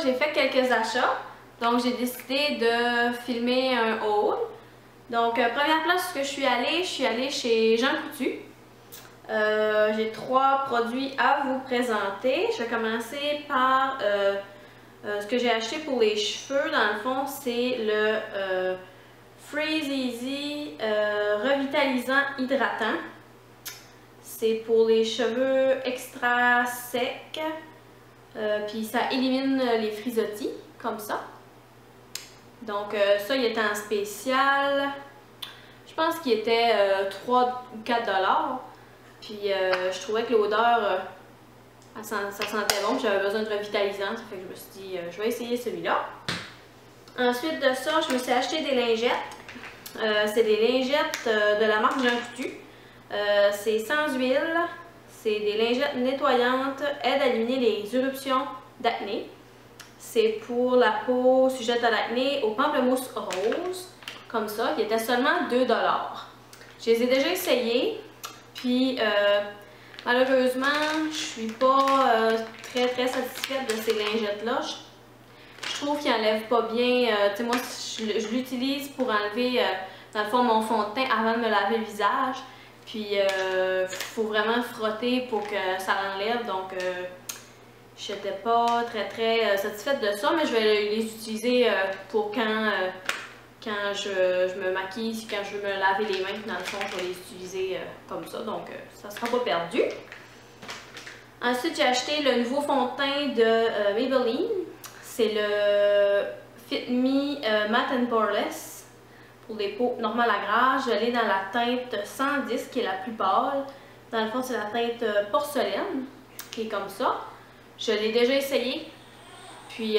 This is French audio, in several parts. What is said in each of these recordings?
j'ai fait quelques achats. Donc, j'ai décidé de filmer un haul. Donc, première place où je suis allée chez Jean Coutu. J'ai 3 produits à vous présenter. Je vais commencer par ce que j'ai acheté pour les cheveux. Dans le fond, c'est le Freeze Easy Revitalisant Hydratant. C'est pour les cheveux extra secs. Puis ça élimine les frisottis, comme ça. Donc ça, il était en spécial. Je pense qu'il était 3 ou 4 $. Puis je trouvais que l'odeur, ça sentait bon. J'avais besoin de revitalisant. Ça fait que je me suis dit, je vais essayer celui-là. Ensuite de ça, je me suis acheté des lingettes. C'est des lingettes de la marque Jean Coutu. C'est sans huile. C'est des lingettes nettoyantes, aident à éliminer les éruptions d'acné. C'est pour la peau sujette à l'acné au pamplemousse rose, comme ça, qui était seulement 2 $. Je les ai déjà essayés, puis malheureusement, je suis pas très satisfaite de ces lingettes-là. Je trouve qu'ils n'enlèvent pas bien. Tu sais, moi, je l'utilise pour enlever, dans le fond, mon fond de teint avant de me laver le visage. Puis, faut vraiment frotter pour que ça l'enlève. Donc, je n'étais pas très satisfaite de ça, mais je vais les utiliser pour quand je me maquille, quand je veux me laver les mains. Dans le fond, je vais les utiliser comme ça. Donc, ça ne sera pas perdu. Ensuite, j'ai acheté le nouveau fond de teint de Maybelline. C'est le Fit Me Matte and Poreless. Pour des peaux normales à gras, je l'ai dans la teinte 110 qui est la plus pâle. Dans le fond, c'est la teinte porcelaine qui est comme ça. Je l'ai déjà essayé. Puis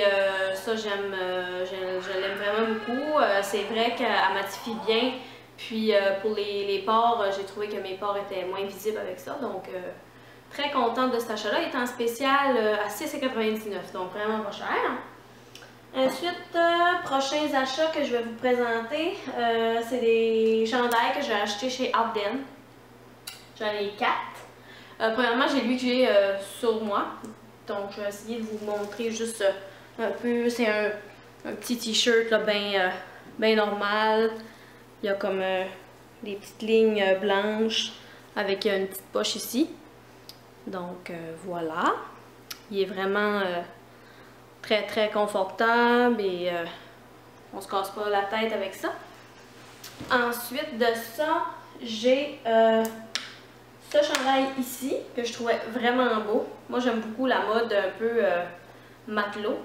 ça, je l'aime vraiment beaucoup. C'est vrai qu'elle matifie bien. Puis pour les pores, j'ai trouvé que mes pores étaient moins visibles avec ça. Donc très contente de cet achat-là. Il est en spécial à 6,99 $. Donc vraiment pas cher. Ensuite, prochains achats que je vais vous présenter, c'est des chandails que j'ai achetés chez Arden. J'en ai 4. Premièrement, j'ai lui que j'ai sur moi. Donc, je vais essayer de vous montrer juste un peu. C'est un petit t-shirt bien normal. Il y a comme des petites lignes blanches avec une petite poche ici. Donc, voilà. Il est vraiment très confortable et on se casse pas la tête avec ça. Ensuite de ça, j'ai ce chandail ici que je trouvais vraiment beau. Moi j'aime beaucoup la mode un peu matelot.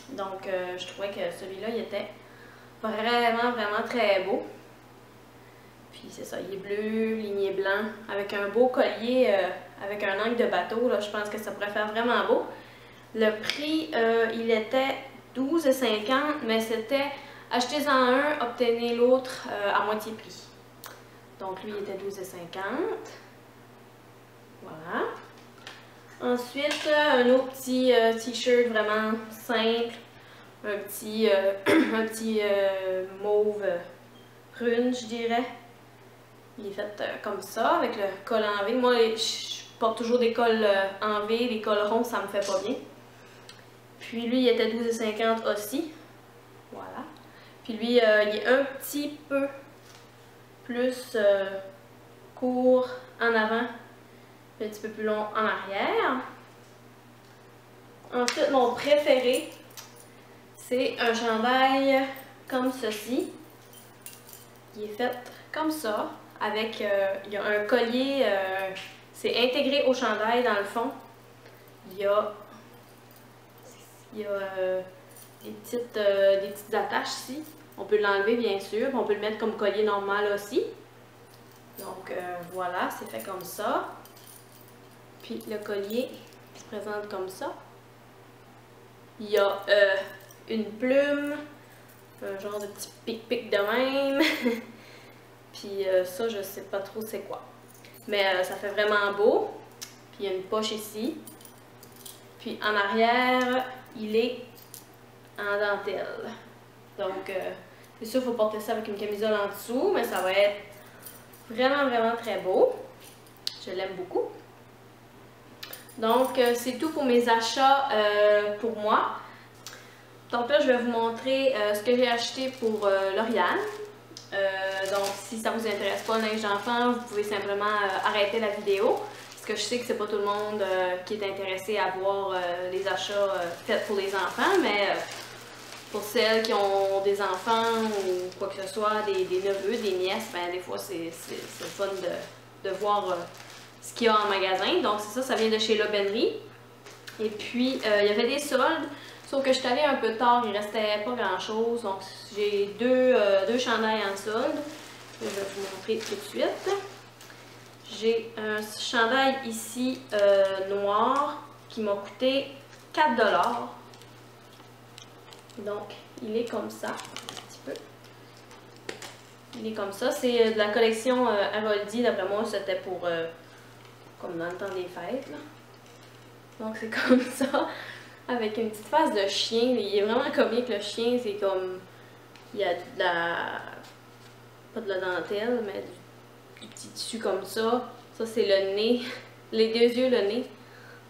Donc je trouvais que celui-là il était vraiment très beau. Puis c'est ça, il est bleu, ligné blanc, avec un beau collier avec un angle de bateau. Là, je pense que ça pourrait faire vraiment beau. Le prix, il était 12,50 $, mais c'était achetez-en un, obtenez l'autre à moitié prix. Donc lui, il était 12,50 $. Voilà. Ensuite, un autre petit t-shirt vraiment simple. Un petit mauve prune, je dirais. Il est fait comme ça, avec le col en V. Moi, je porte toujours des cols en V, les cols ronds, ça me fait pas bien. Puis lui, il était 12,50 $ aussi. Voilà. Puis lui, il est un petit peu plus court en avant, un petit peu plus long en arrière. Ensuite, mon préféré, c'est un chandail comme ceci. Il est fait comme ça, avec, il y a un collier, c'est intégré au chandail dans le fond. Il y a des petites attaches ici. On peut l'enlever bien sûr, on peut le mettre comme collier normal aussi. Donc voilà, c'est fait comme ça. Puis le collier se présente comme ça. Il y a une plume, un genre de petit pic-pic de même. Puis ça, je sais pas trop c'est quoi. Mais ça fait vraiment beau. Puis il y a une poche ici. Puis en arrière, il est en dentelle. Donc, c'est sûr, il faut porter ça avec une camisole en dessous, mais ça va être vraiment très beau. Je l'aime beaucoup. Donc, c'est tout pour mes achats pour moi. Donc là, je vais vous montrer ce que j'ai acheté pour Lauriane. Donc si ça vous intéresse pas le linge d'enfant, vous pouvez simplement arrêter la vidéo. Parce que je sais que c'est pas tout le monde qui est intéressé à voir les achats faits pour les enfants, mais pour celles qui ont des enfants ou quoi que ce soit, des neveux, des nièces, ben des fois c'est fun de voir ce qu'il y a en magasin. Donc c'est ça, ça vient de chez L'Aubainerie. Et puis il y avait des soldes, sauf que je suis allée un peu tard, il restait pas grand chose. Donc j'ai deux chandails en solde. Je vais vous montrer tout de suite. J'ai un chandail ici noir qui m'a coûté 4 $. Donc, il est comme ça, un petit peu. Il est comme ça. C'est de la collection Haroldi. D'après moi, c'était pour, comme dans le temps des fêtes, là. Donc, c'est comme ça, avec une petite face de chien. Il est vraiment comique, le chien. C'est comme, il y a de la, pas de la dentelle, mais du petit tissu comme ça. Ça, c'est le nez, les 2 yeux, le nez.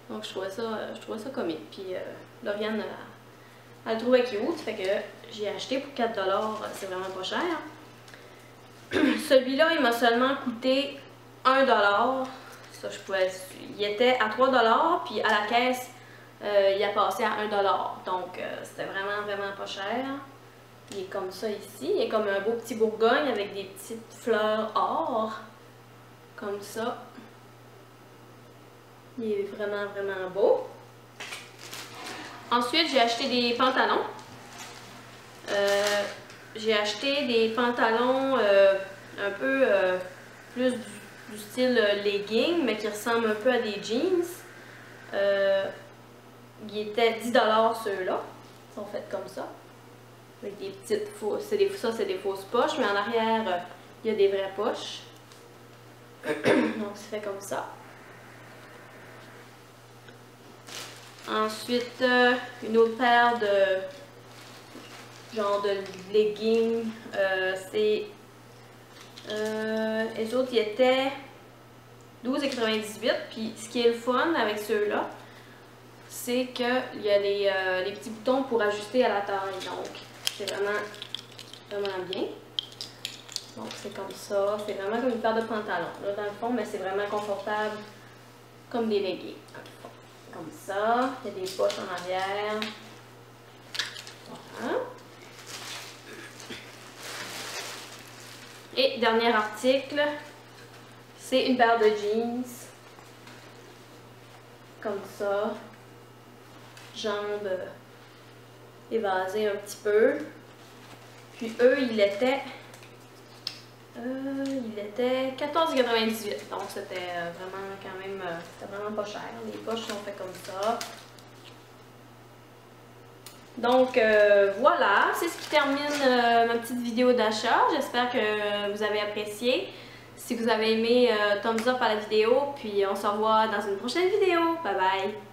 Donc, je trouvais ça comique. Puis, Lauriane elle le trouvait cute, fait que j'ai acheté pour 4 $, c'est vraiment pas cher. Celui-là, il m'a seulement coûté 1 $. Ça, il était à 3 $, puis à la caisse, il a passé à 1 $. Donc, c'était vraiment, vraiment pas cher. Il est comme ça ici. Il est comme un beau petit bourgogne avec des petites fleurs or. Comme ça. Il est vraiment, vraiment beau. Ensuite, j'ai acheté des pantalons. J'ai acheté des pantalons un peu plus du style legging, mais qui ressemblent un peu à des jeans. Ils étaient 10 $ ceux-là. Ils sont faits comme ça. Avec des petites fausses. Ça, c'est des fausses poches, mais en arrière, il y a des vraies poches. Donc, c'est fait comme ça. Ensuite, une autre paire de genre de leggings. Les autres, ils étaient 12,98 $. Puis, ce qui est le fun avec ceux-là, c'est qu'il y a les petits boutons pour ajuster à la taille. Donc, c'est vraiment, vraiment bien. Donc, c'est comme ça. C'est vraiment comme une paire de pantalons. Là, dans le fond, mais c'est vraiment confortable comme des leggings. Comme ça. Il y a des poches en arrière. Voilà. Et dernier article, c'est une paire de jeans. Comme ça. Jambes évasées un petit peu. Puis eux, il était 14,98 $. Donc c'était vraiment quand même c'était vraiment pas cher. Les poches sont faites comme ça. Donc voilà, c'est ce qui termine ma petite vidéo d'achat. J'espère que vous avez apprécié. Si vous avez aimé, thumbs up à la vidéo. Puis on se revoit dans une prochaine vidéo. Bye bye!